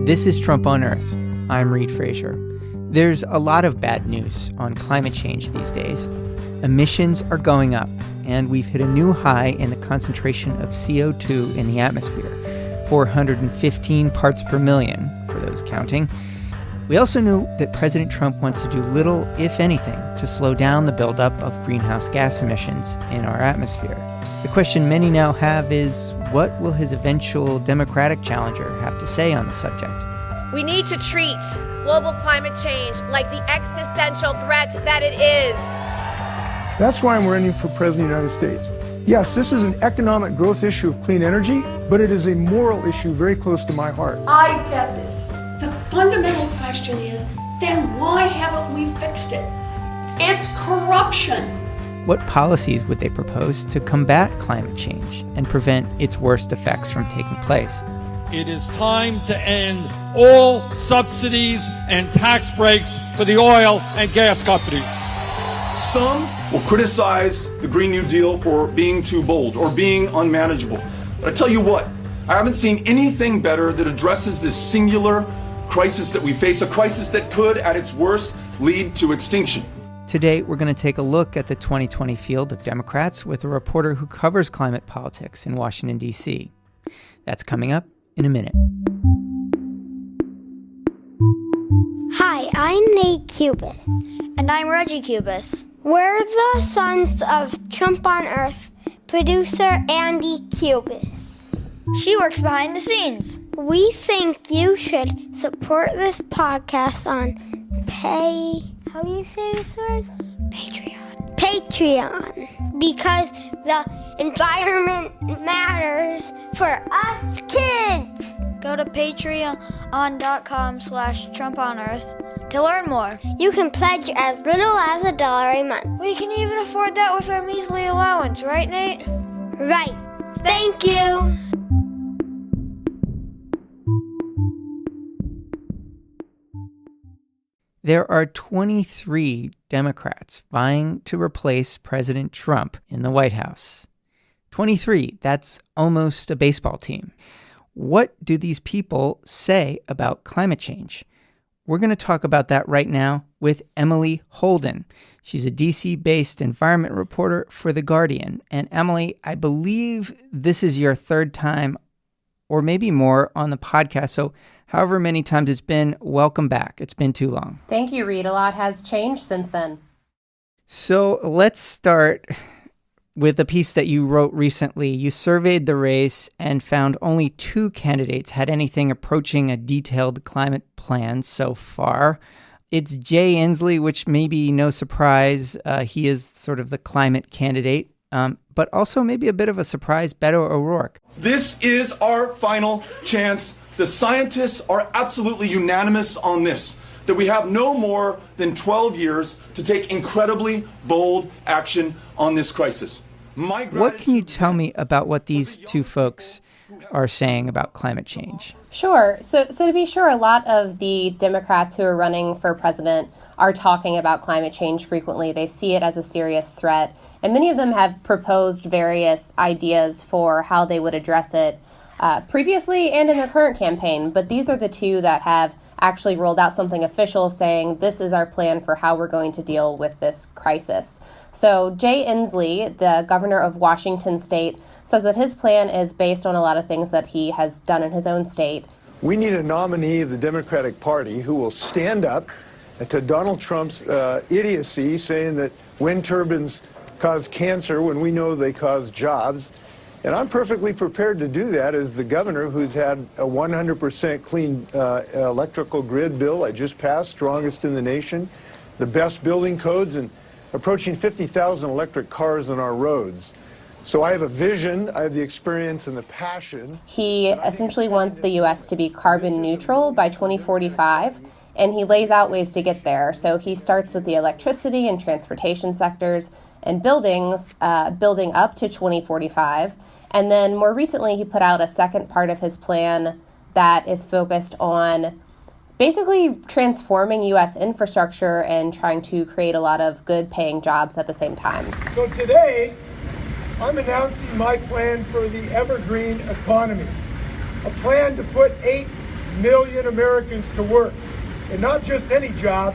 This is Trump on Earth. I'm Reed Frazier. There's a lot of bad news on climate change these days. Emissions are going up, and we've hit a new high in the concentration of CO2 in the atmosphere, 415 parts per million, for those counting. We also know that President Trump wants to do little, if anything, to slow down the buildup of greenhouse gas emissions in our atmosphere. The question many now have is, what will his eventual Democratic challenger have to say on the subject? We need to treat global climate change like the existential threat that it is. That's why I'm running for President of the United States. Yes, this is an economic growth issue of clean energy, but it is a moral issue very close to my heart. I get this. The fundamental question is, then why haven't we fixed it? It's corruption. What policies would they propose to combat climate change and prevent its worst effects from taking place? It is time to end all subsidies and tax breaks for the oil and gas companies. Some will criticize the Green New Deal for being too bold or being unmanageable. But I tell you what, I haven't seen anything better that addresses this singular crisis that we face, a crisis that could, at its worst, lead to extinction. Today, we're going to take a look at the 2020 field of Democrats with a reporter who covers climate politics in Washington, D.C. That's coming up in a minute. Hi, I'm Nate Cubis. And I'm Reggie Cubis. We're the sons of Trump on Earth producer Andy Cubis. She works behind the scenes. We think you should support this podcast on how do you say this word? Patreon. Because the environment matters for us kids. Go to patreon.com/TrumpOnEarth to learn more. You can pledge as little as $1 a month. We can even afford that with our measly allowance, right, Nate? Right. Thank you. There are 23 Democrats vying to replace President Trump in the White House. 23, that's almost a baseball team. What do these people say about climate change? We're going to talk about that right now with Emily Holden. She's a DC-based environment reporter for The Guardian. And Emily, I believe this is your third time or maybe more on the podcast. So however many times it's been, welcome back. It's been too long. Thank you, Reed. A lot has changed since then. So let's start with a piece that you wrote recently. You surveyed the race and found only 2 candidates had anything approaching a detailed climate plan so far. It's Jay Inslee, which may be no surprise. He is sort of the climate candidate, but also maybe a bit of a surprise, Beto O'Rourke. This is our final chance. The scientists are absolutely unanimous on this, that we have no more than 12 years to take incredibly bold action on this crisis. What can you tell me about what these 2 folks are saying about climate change? Sure. So to be sure, a lot of the Democrats who are running for president are talking about climate change frequently. They see it as a serious threat, and many of them have proposed various ideas for how they would address it previously and in their current campaign. But these are the 2 that have actually rolled out something official saying this is our plan for how we're going to deal with this crisis. So Jay Inslee, the governor of Washington state, says that his plan is based on a lot of things that he has done in his own state. We need a nominee of the Democratic Party who will stand up to Donald Trump's idiocy, saying that wind turbines cause cancer when we know they cause jobs. And I'm perfectly prepared to do that as the governor who's had a 100% clean electrical grid bill I just passed, strongest in the nation, the best building codes, and approaching 50,000 electric cars on our roads. So I have a vision, I have the experience and the passion. He essentially wants the U.S. to be carbon neutral by 2045, and he lays out ways to get there. So he starts with the electricity and transportation sectors and buildings, building up to 2045. And then more recently, he put out a second part of his plan that is focused on basically transforming U.S. infrastructure and trying to create a lot of good paying jobs at the same time. So today, I'm announcing my plan for the evergreen economy, a plan to put $8 million Americans to work, and not just any job,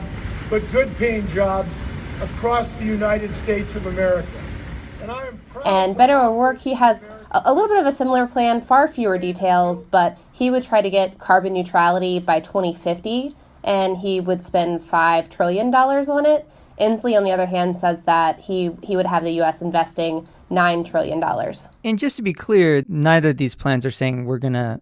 but good-paying jobs across the United States of America. And I am proud. And Beto O'Rourke, he has a little bit of a similar plan, far fewer details, but he would try to get carbon neutrality by 2050, and he would spend $5 trillion on it. Inslee, on the other hand, says that he would have the U.S. investing $9 trillion. And just to be clear, neither of these plans are saying we're going to,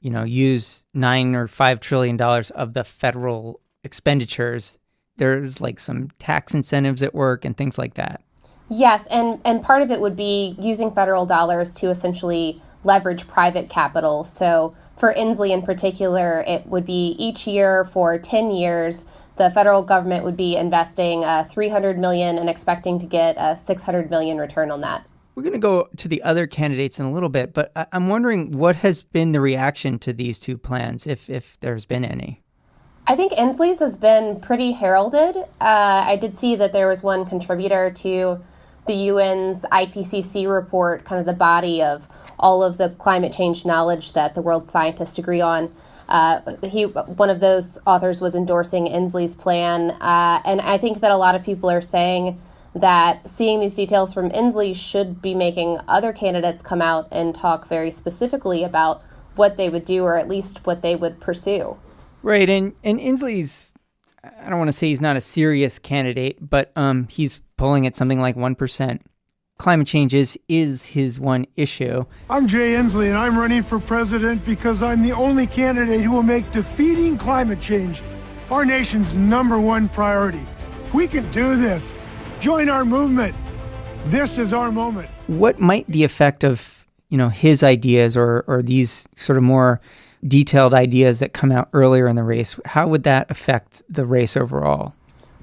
use $9 or $5 trillion of the federal expenditures. There's like some tax incentives at work and things like that. Yes, and part of it would be using federal dollars to essentially leverage private capital. So for Inslee in particular, it would be each year for 10 years, the federal government would be investing $300 million and expecting to get a $600 million return on that. We're going to go to the other candidates in a little bit, but I'm wondering what has been the reaction to these two plans, if there's been any. I think Inslee's has been pretty heralded. I did see that there was one contributor to the UN's IPCC report, kind of the body of all of the climate change knowledge that the world scientists agree on. One of those authors was endorsing Inslee's plan, and I think that a lot of people are saying that seeing these details from Inslee should be making other candidates come out and talk very specifically about what they would do, or at least what they would pursue. Right, and Inslee's, I don't want to say he's not a serious candidate, but he's polling at something like 1%. Climate change is his one issue. I'm Jay Inslee, and I'm running for president because I'm the only candidate who will make defeating climate change our nation's #1 priority. We can do this. Join our movement. This is our moment. What might the effect of, his ideas or these sort of more detailed ideas that come out earlier in the race, how would that affect the race overall?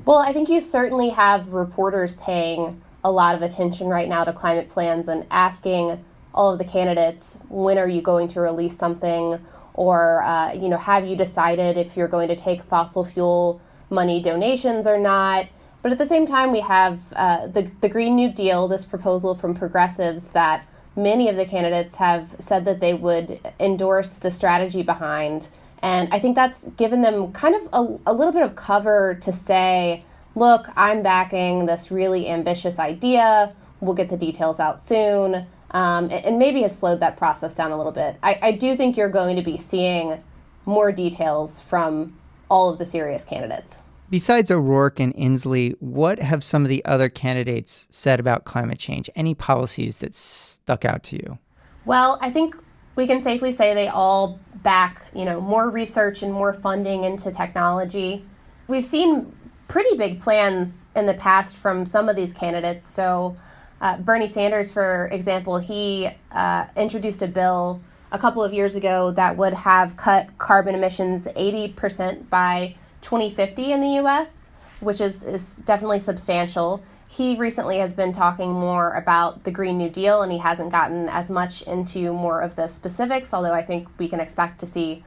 Well, I think you certainly have reporters paying a lot of attention right now to climate plans and asking all of the candidates, when are you going to release something? Or, have you decided if you're going to take fossil fuel money donations or not? But at the same time, we have the Green New Deal, this proposal from progressives that many of the candidates have said that they would endorse the strategy behind. And I think that's given them kind of a little bit of cover to say, look, I'm backing this really ambitious idea. We'll get the details out soon. And maybe has slowed that process down a little bit. I do think you're going to be seeing more details from all of the serious candidates. Besides O'Rourke and Inslee, what have some of the other candidates said about climate change? Any policies that stuck out to you? Well, I think we can safely say they all back, more research and more funding into technology. We've seen pretty big plans in the past from some of these candidates. So Bernie Sanders, for example, he introduced a bill a couple of years ago that would have cut carbon emissions 80% by 2050 in the U.S., which is definitely substantial. He recently has been talking more about the Green New Deal, and he hasn't gotten as much into more of the specifics, although I think we can expect to see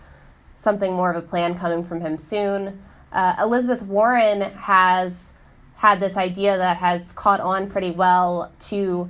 something more of a plan coming from him soon. Elizabeth Warren has had this idea that has caught on pretty well to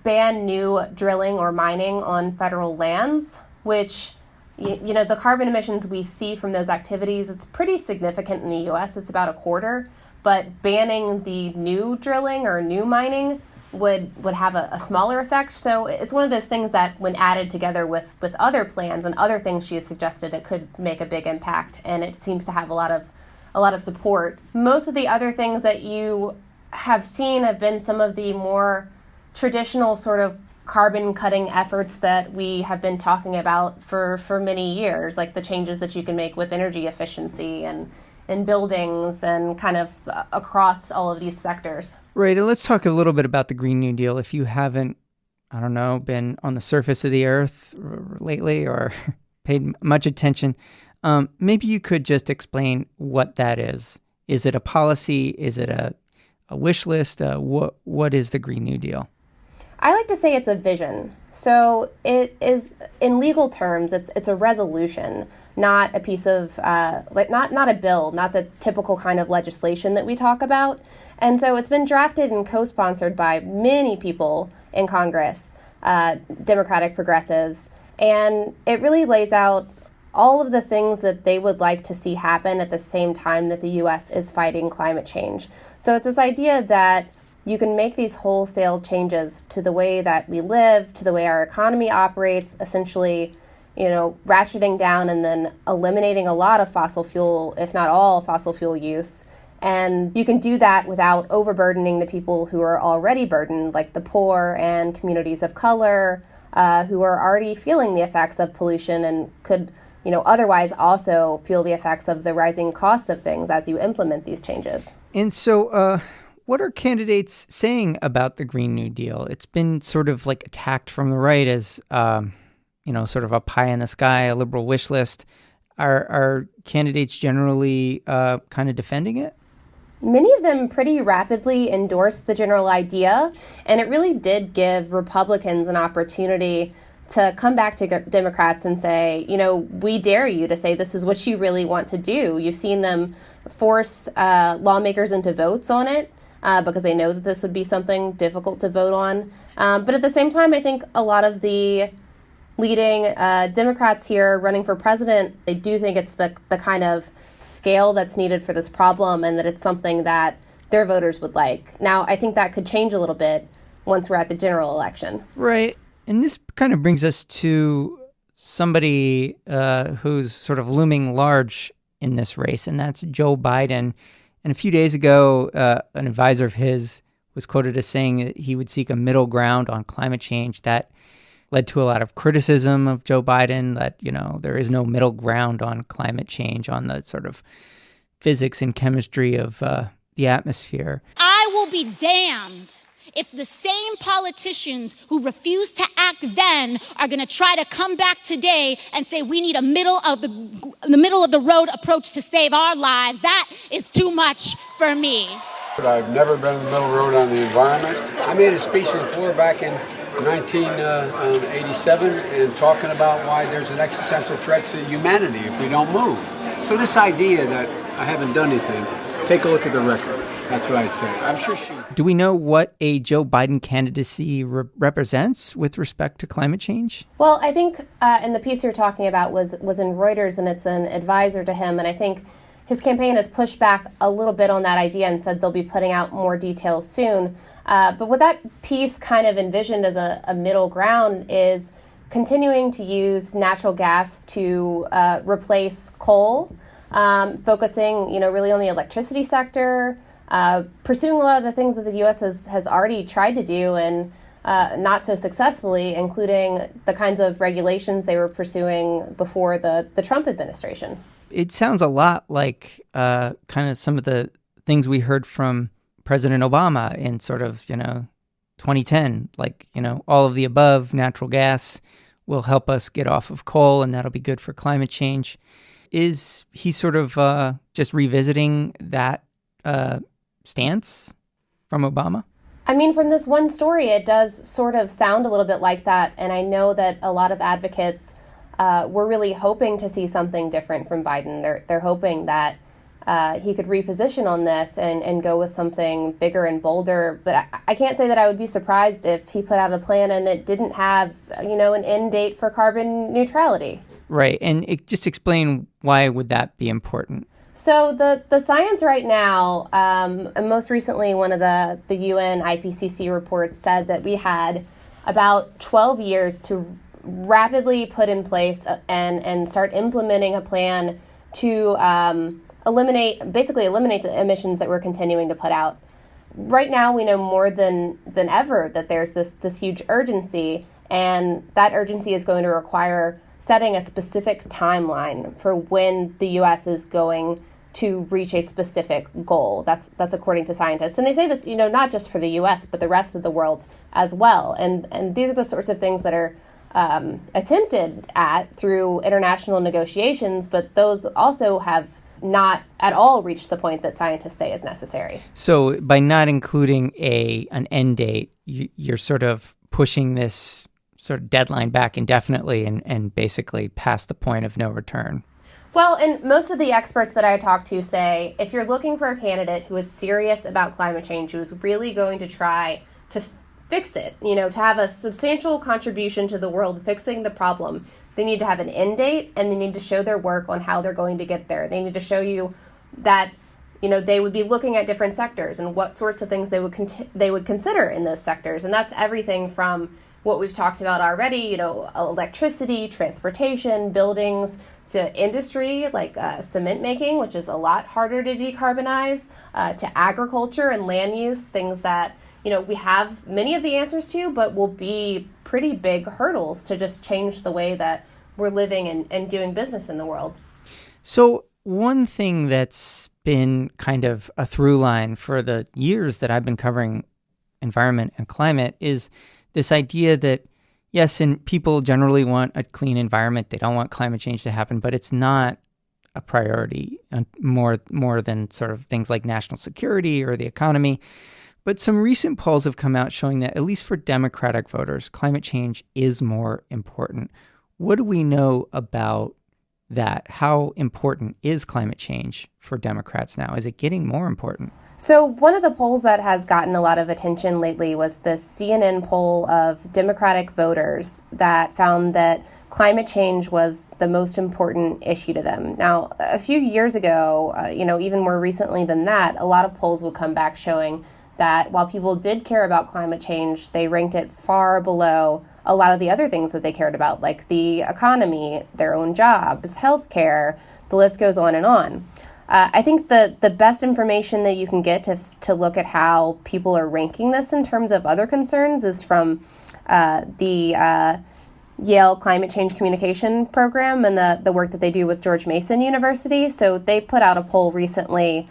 ban new drilling or mining on federal lands, which the carbon emissions we see from those activities, it's pretty significant in the U.S. It's about a quarter, but banning the new drilling or new mining would have a smaller effect. So it's one of those things that when added together with other plans and other things she has suggested, it could make a big impact, and it seems to have a lot of support. Most of the other things that you have seen have been some of the more traditional sort of carbon cutting efforts that we have been talking about for many years, like the changes that you can make with energy efficiency and in buildings and kind of across all of these sectors. Right, and let's talk a little bit about the Green New Deal. If you haven't, been on the surface of the earth lately or paid much attention, maybe you could just explain what that is. Is it a policy? Is it a wish list? What is the Green New Deal? I like to say it's a vision. So it is, in legal terms, it's a resolution, not a piece of, not a bill, not the typical kind of legislation that we talk about. And so it's been drafted and co-sponsored by many people in Congress, Democratic progressives, and it really lays out all of the things that they would like to see happen at the same time that the U.S. is fighting climate change. So it's this idea that you can make these wholesale changes to the way that we live, to the way our economy operates, essentially, ratcheting down and then eliminating a lot of fossil fuel, if not all fossil fuel use. And you can do that without overburdening the people who are already burdened, like the poor and communities of color, who are already feeling the effects of pollution and could, otherwise also feel the effects of the rising costs of things as you implement these changes. And so, what are candidates saying about the Green New Deal? It's been sort of like attacked from the right as, sort of a pie in the sky, a liberal wish list. Are candidates generally kind of defending it? Many of them pretty rapidly endorsed the general idea, and it really did give Republicans an opportunity to come back to Democrats and say, we dare you to say this is what you really want to do. You've seen them force lawmakers into votes on it because they know that this would be something difficult to vote on. But at the same time, I think a lot of the leading Democrats here running for president, they do think it's the kind of scale that's needed for this problem and that it's something that their voters would like. Now, I think that could change a little bit once we're at the general election. Right. And this kind of brings us to somebody who's sort of looming large in this race, and that's Joe Biden. And a few days ago, an advisor of his was quoted as saying that he would seek a middle ground on climate change. That led to a lot of criticism of Joe Biden that, there is no middle ground on climate change, on the sort of physics and chemistry of the atmosphere. I will be damned if the same politicians who refused to act then are going to try to come back today and say we need a middle of the road approach to save our lives. That is too much for me. I've never been in the middle road on the environment. I made a speech on the floor back in 1987 and talking about why there's an existential threat to humanity if we don't move. So this idea that I haven't done anything, take a look at the record. That's what I'd say. I'm sure she... Do we know what a Joe Biden candidacy represents with respect to climate change? Well, I think in the piece you're talking about was in Reuters, and it's an advisor to him, and I think his campaign has pushed back a little bit on that idea and said they'll be putting out more details soon. But what that piece kind of envisioned as a middle ground is continuing to use natural gas to replace coal, focusing, really on the electricity sector, pursuing a lot of the things that the U.S. has already tried to do and not so successfully, including the kinds of regulations they were pursuing before the Trump administration. It sounds a lot like kind of some of the things we heard from President Obama in sort of, 2010, like, all of the above, natural gas will help us get off of coal and that'll be good for climate change. Is he sort of just revisiting that stance from Obama? I mean, from this one story, it does sort of sound a little bit like that. And I know that a lot of advocates were really hoping to see something different from Biden. They're hoping that he could reposition on this and go with something bigger and bolder. But I can't say that I would be surprised if he put out a plan and it didn't have, an end date for carbon neutrality. Right. And just explain why would that be important? So the science right now, and most recently one of the UN IPCC reports said that we had about 12 years to rapidly put in place and start implementing a plan to eliminate the emissions that we're continuing to put out. Right now, we know more than ever that there's this huge urgency, and that urgency is going to require setting a specific timeline for when the U.S. is going to reach a specific goal. That's according to scientists. And they say this, not just for the U.S., but the rest of the world as well. And these are the sorts of things that are attempted at through international negotiations, but those also have not at all reached the point that scientists say is necessary. So by not including an end date, you're sort of pushing this sort of deadline back indefinitely and basically past the point of no return. Well, and most of the experts that I talk to say if you're looking for a candidate who is serious about climate change, who is really going to try to fix it, to have a substantial contribution to the world fixing the problem, they need to have an end date, and they need to show their work on how they're going to get there. They need to show you that, they would be looking at different sectors and what sorts of things they would consider in those sectors. And that's everything from what we've talked about already, electricity, transportation, buildings, to industry like cement making, which is a lot harder to decarbonize, to agriculture and land use, things that, we have many of the answers to, but will be pretty big hurdles to just change the way that we're living and doing business in the world. So one thing that's been kind of a through line for the years that I've been covering environment and climate is this idea that, yes, and people generally want a clean environment. They don't want climate change to happen, but it's not a priority more than sort of things like national security or the economy. But some recent polls have come out showing that, at least for Democratic voters, climate change is more important. What do we know about that? How important is climate change for Democrats now? Is it getting more important? So one of the polls that has gotten a lot of attention lately was the CNN poll of Democratic voters that found that climate change was the most important issue to them. Now, a few years ago, even more recently than that, a lot of polls would come back showing that while people did care about climate change, they ranked it far below a lot of the other things that they cared about, like the economy, their own jobs, healthcare, the list goes on and on. I think the best information that you can get to look at how people are ranking this in terms of other concerns is from the Yale Climate Change Communication Program and the work that they do with George Mason University. So they put out a poll recently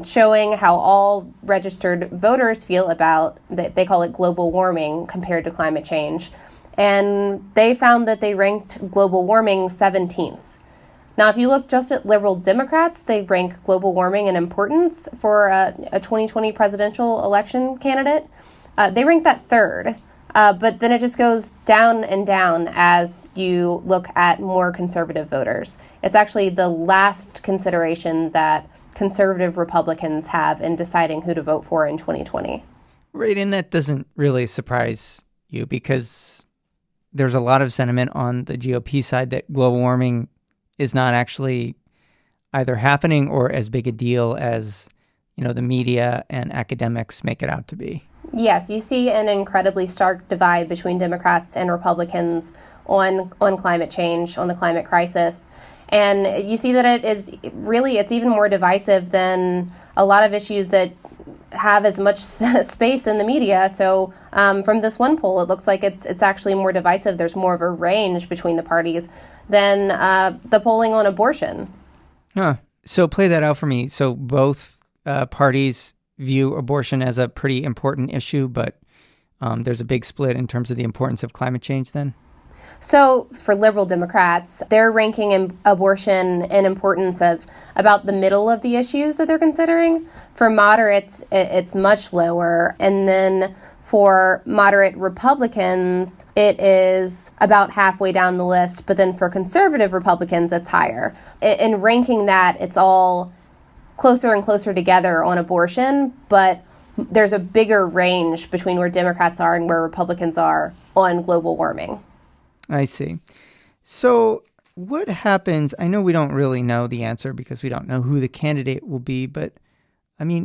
showing how all registered voters feel about, they call it global warming compared to climate change. And they found that they ranked global warming 17th. Now, if you look just at liberal Democrats, they rank global warming in importance for a 2020 presidential election candidate. They rank that third, but then it just goes down and down as you look at more conservative voters. It's actually the last consideration that conservative Republicans have in deciding who to vote for in 2020. Right, and that doesn't really surprise you because there's a lot of sentiment on the GOP side that global warming is not actually either happening or as big a deal as, the media and academics make it out to be. Yes, you see an incredibly stark divide between Democrats and Republicans on climate change, on the climate crisis. And you see that it's even more divisive than a lot of issues that have as much space in the media. So from this one poll, it looks like it's actually more divisive. There's more of a range between the parties than the polling on abortion. Huh. So play that out for me. So both parties view abortion as a pretty important issue, but there's a big split in terms of the importance of climate change then? So for liberal Democrats, they're ranking abortion in importance as about the middle of the issues that they're considering. For moderates, it's much lower. And then for moderate Republicans, it is about halfway down the list. But then for conservative Republicans, it's higher. In ranking that, it's all closer and closer together on abortion, but there's a bigger range between where Democrats are and where Republicans are on global warming. I see. So what happens? I know we don't really know the answer because we don't know who the candidate will be, but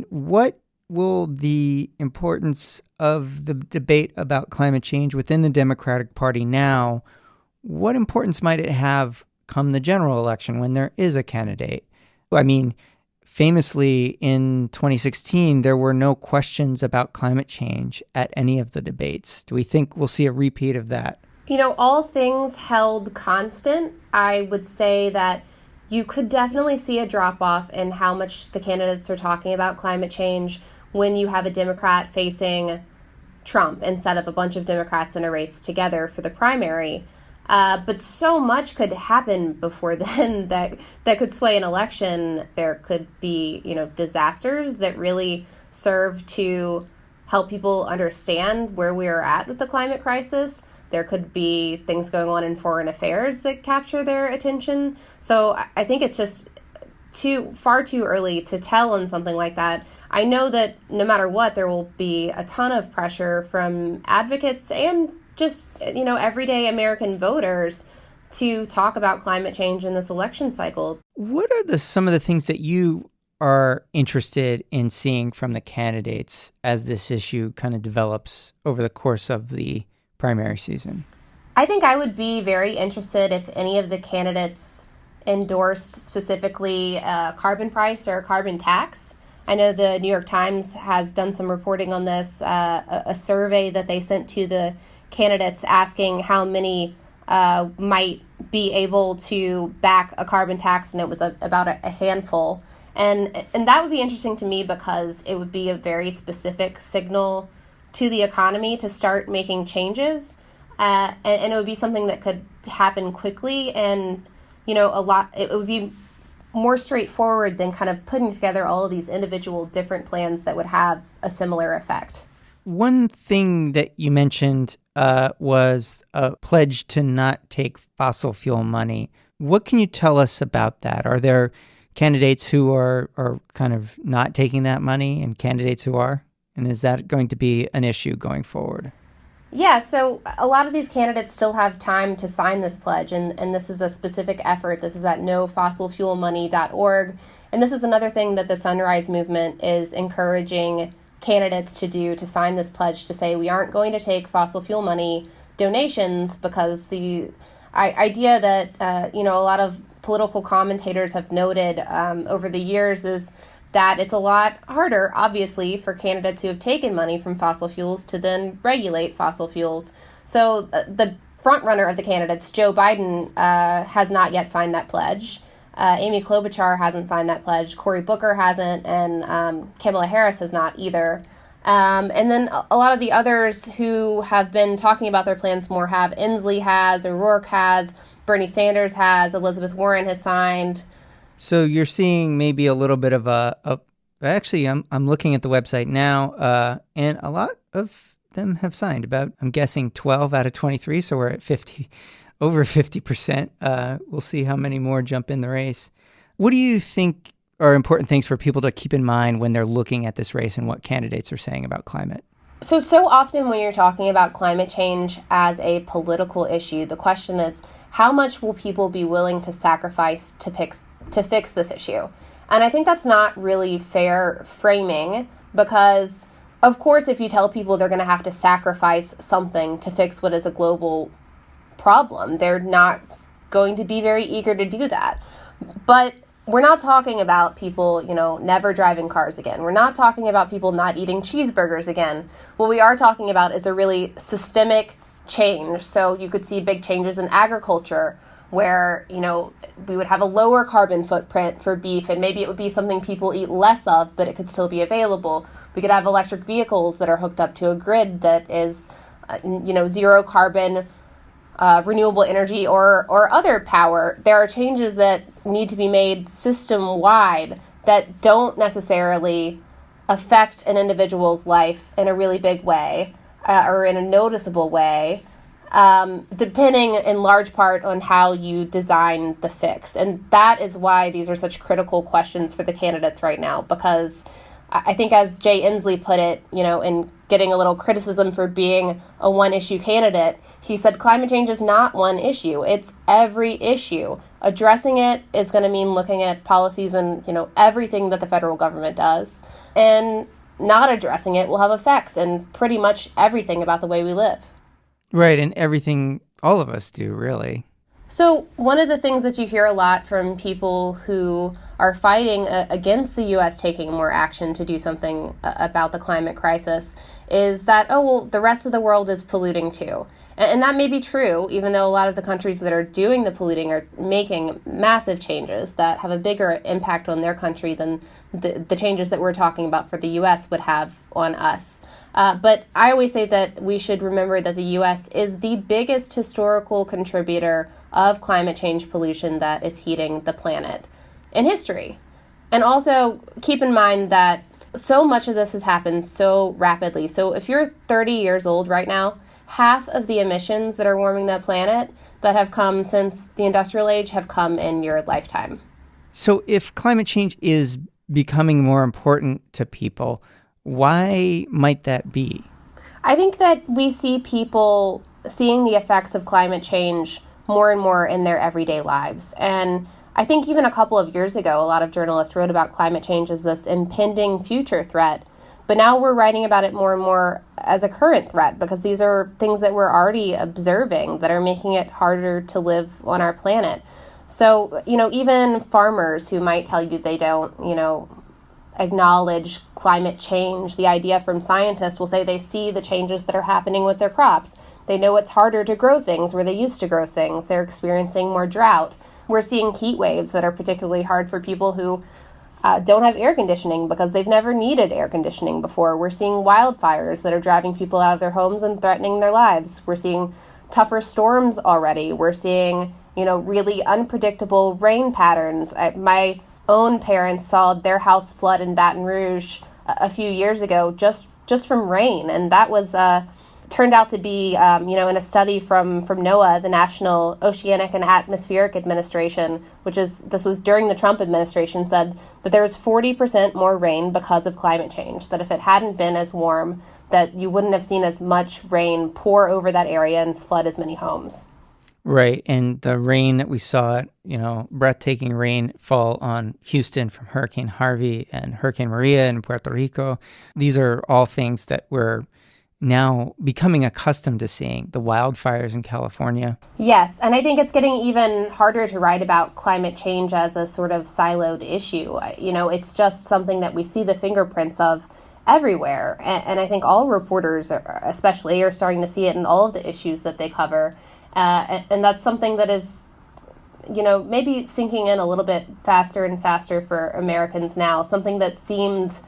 what will the importance of the debate about climate change within the Democratic Party now, what importance might it have come the general election when there is a candidate? Famously in 2016, there were no questions about climate change at any of the debates. Do we think we'll see a repeat of that? All things held constant, I would say that you could definitely see a drop-off in how much the candidates are talking about climate change when you have a Democrat facing Trump instead of a bunch of Democrats in a race together for the primary. But so much could happen before then that could sway an election. There could be, disasters that really serve to help people understand where we are at with the climate crisis. There could be things going on in foreign affairs that capture their attention. So I think it's just far too early to tell on something like that. I know that no matter what, there will be a ton of pressure from advocates and just, everyday American voters to talk about climate change in this election cycle. What are some of the things that you are interested in seeing from the candidates as this issue kind of develops over the course of the primary season? I think I would be very interested if any of the candidates endorsed specifically a carbon price or a carbon tax. I know the New York Times has done some reporting on this, a survey that they sent to the candidates asking how many might be able to back a carbon tax, and it was about a handful. And that would be interesting to me because it would be a very specific signal to the economy to start making changes. And it would be something that could happen quickly, and it would be more straightforward than kind of putting together all of these individual different plans that would have a similar effect. One thing that you mentioned was a pledge to not take fossil fuel money. What can you tell us about that? Are there candidates who are kind of not taking that money and candidates who are? And is that going to be an issue going forward? Yeah, so a lot of these candidates still have time to sign this pledge, and this is a specific effort. This is at nofossilfuelmoney.org, and this is another thing that the Sunrise Movement is encouraging candidates to do, to sign this pledge to say we aren't going to take fossil fuel money donations, because the idea that, a lot of political commentators have noted over the years is that it's a lot harder, obviously, for candidates who have taken money from fossil fuels to then regulate fossil fuels. So the front runner of the candidates, Joe Biden, has not yet signed that pledge. Amy Klobuchar hasn't signed that pledge. Cory Booker hasn't, and Kamala Harris has not either. And then a lot of the others who have been talking about their plans more have. Inslee has, O'Rourke has, Bernie Sanders has, Elizabeth Warren has signed. So you're seeing maybe a little bit of actually, I'm looking at the website now, and a lot of them have signed, about, I'm guessing 12 out of 23. So we're at over 50%. We'll see how many more jump in the race. What do you think are important things for people to keep in mind when they're looking at this race and what candidates are saying about climate? So often when you're talking about climate change as a political issue, the question is, how much will people be willing to sacrifice to fix this issue? And I think that's not really fair framing, because, of course, if you tell people they're going to have to sacrifice something to fix what is a global problem, they're not going to be very eager to do that. But we're not talking about people, never driving cars again. We're not talking about people not eating cheeseburgers again. What we are talking about is a really systemic change. So you could see big changes in agriculture where, we would have a lower carbon footprint for beef, and maybe it would be something people eat less of, but it could still be available. We could have electric vehicles that are hooked up to a grid that is, zero carbon, renewable energy or other power. There are changes that need to be made system-wide that don't necessarily affect an individual's life in a really big way or in a noticeable way, depending in large part on how you design the fix. And that is why these are such critical questions for the candidates right now, because I think, as Jay Inslee put it, in getting a little criticism for being a one-issue candidate, he said climate change is not one issue. It's every issue. Addressing it is going to mean looking at policies and, everything that the federal government does. And not addressing it will have effects in pretty much everything about the way we live. Right, and everything all of us do, really. So one of the things that you hear a lot from people who are fighting against the U.S. taking more action to do something about the climate crisis is that, the rest of the world is polluting too. And that may be true, even though a lot of the countries that are doing the polluting are making massive changes that have a bigger impact on their country than the changes that we're talking about for the U.S. would have on us. But I always say that we should remember that the U.S. is the biggest historical contributor of climate change pollution that is heating the planet in history. And also keep in mind that so much of this has happened so rapidly. So if you're 30 years old right now, half of the emissions that are warming the planet that have come since the industrial age have come in your lifetime. So if climate change is becoming more important to people. Why might that be? I think that we see people seeing the effects of climate change more and more in their everyday lives. And I think even a couple of years ago, a lot of journalists wrote about climate change as this impending future threat. But now we're writing about it more and more as a current threat, because these are things that we're already observing that are making it harder to live on our planet. So, even farmers who might tell you they don't, acknowledge climate change, the idea from scientists will say they see the changes that are happening with their crops. They know it's harder to grow things where they used to grow things. They're experiencing more drought. We're seeing heat waves that are particularly hard for people who don't have air conditioning because they've never needed air conditioning before. We're seeing wildfires that are driving people out of their homes and threatening their lives. We're seeing tougher storms already. We're seeing, really unpredictable rain patterns. My own parents saw their house flood in Baton Rouge a few years ago just from rain, and that was turned out to be, in a study from NOAA, the National Oceanic and Atmospheric Administration, this was during the Trump administration, said that there was 40% more rain because of climate change, that if it hadn't been as warm, that you wouldn't have seen as much rain pour over that area and flood as many homes. Right, and the rain that we saw, breathtaking rain fall on Houston from Hurricane Harvey and Hurricane Maria in Puerto Rico. These are all things that we're now becoming accustomed to seeing, the wildfires in California. Yes, and I think it's getting even harder to write about climate change as a sort of siloed issue. It's just something that we see the fingerprints of everywhere. And I think all reporters, especially, are starting to see it in all of the issues that they cover. And that's something that is, maybe sinking in a little bit faster and faster for Americans now. Something that seemed,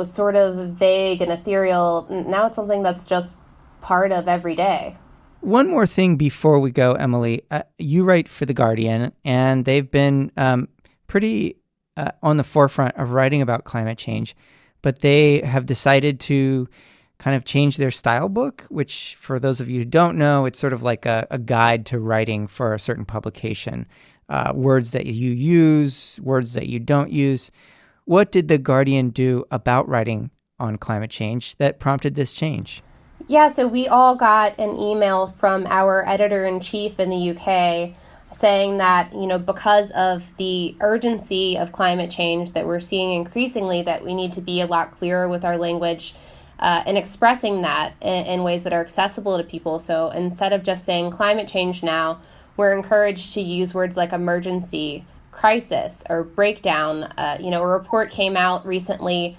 sort of vague and ethereal. Now it's something that's just part of every day. One more thing before we go, Emily. You write for The Guardian, and they've been pretty on the forefront of writing about climate change, but they have decided to kind of change their style book, which for those of you who don't know, it's sort of like a guide to writing for a certain publication. Words that you use, words that you don't use. What did The Guardian do about writing on climate change that prompted this change? Yeah, so we all got an email from our editor-in-chief in the UK saying that, because of the urgency of climate change that we're seeing increasingly, that we need to be a lot clearer with our language and expressing that in ways that are accessible to people. So instead of just saying climate change now, we're encouraged to use words like emergency, crisis, or breakdown. A report came out recently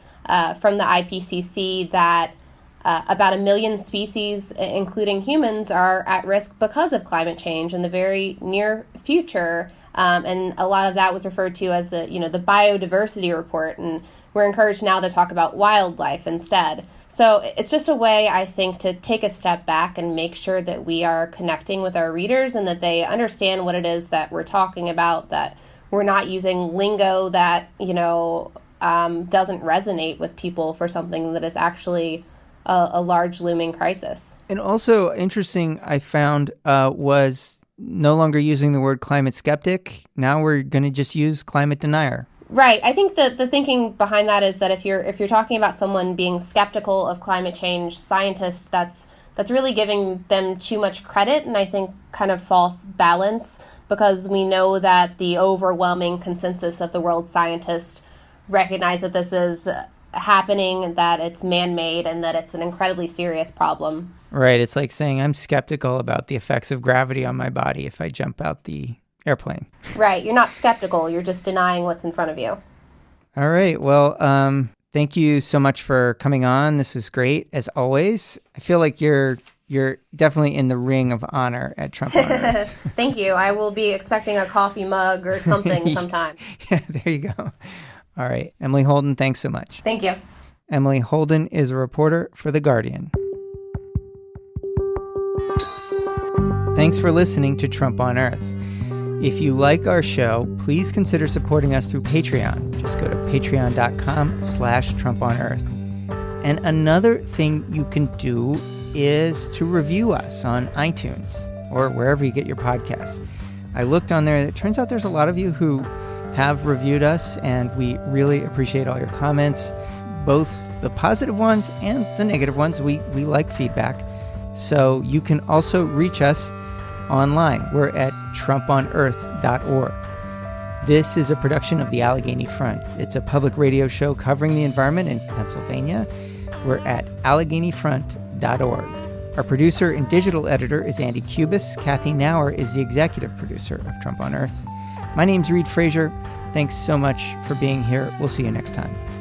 from the IPCC that about 1 million species, including humans, are at risk because of climate change in the very near future. And a lot of that was referred to as the biodiversity report. And we're encouraged now to talk about wildlife instead. So it's just a way, I think, to take a step back and make sure that we are connecting with our readers and that they understand what it is that we're talking about, that we're not using lingo that, doesn't resonate with people for something that is actually a large looming crisis. And also interesting, I found, was no longer using the word climate skeptic. Now we're going to just use climate denier. Right. I think the thinking behind that is that if you're talking about someone being skeptical of climate change, scientists, that's really giving them too much credit, and I think kind of false balance, because we know that the overwhelming consensus of the world's scientists recognize that this is happening, that it's man-made, and that it's an incredibly serious problem. Right. It's like saying I'm skeptical about the effects of gravity on my body if I jump out the airplane. Right. You're not skeptical. You're just denying what's in front of you. All right. Well, thank you so much for coming on. This was great, as always. I feel like you're definitely in the ring of honor at Trump on Earth. Thank you. I will be expecting a coffee mug or something sometime. Yeah, there you go. All right. Emily Holden, thanks so much. Thank you. Emily Holden is a reporter for The Guardian. Thanks for listening to Trump on Earth. If you like our show, please consider supporting us through Patreon. Just go to patreon.com/TrumpOnEarth. And another thing you can do is to review us on iTunes or wherever you get your podcasts. I looked on there. It turns out there's a lot of you who have reviewed us, and we really appreciate all your comments, both the positive ones and the negative ones. We like feedback. So you can also reach us online. We're at trumponearth.org. This is a production of the Allegheny Front. It's a public radio show covering the environment in Pennsylvania. We're at AlleghenyFront.org. Our producer and digital editor is Andy Cubis. Kathy Nauer is the executive producer of Trump on Earth. My name's Reed Frazier. Thanks so much for being here. We'll see you next time.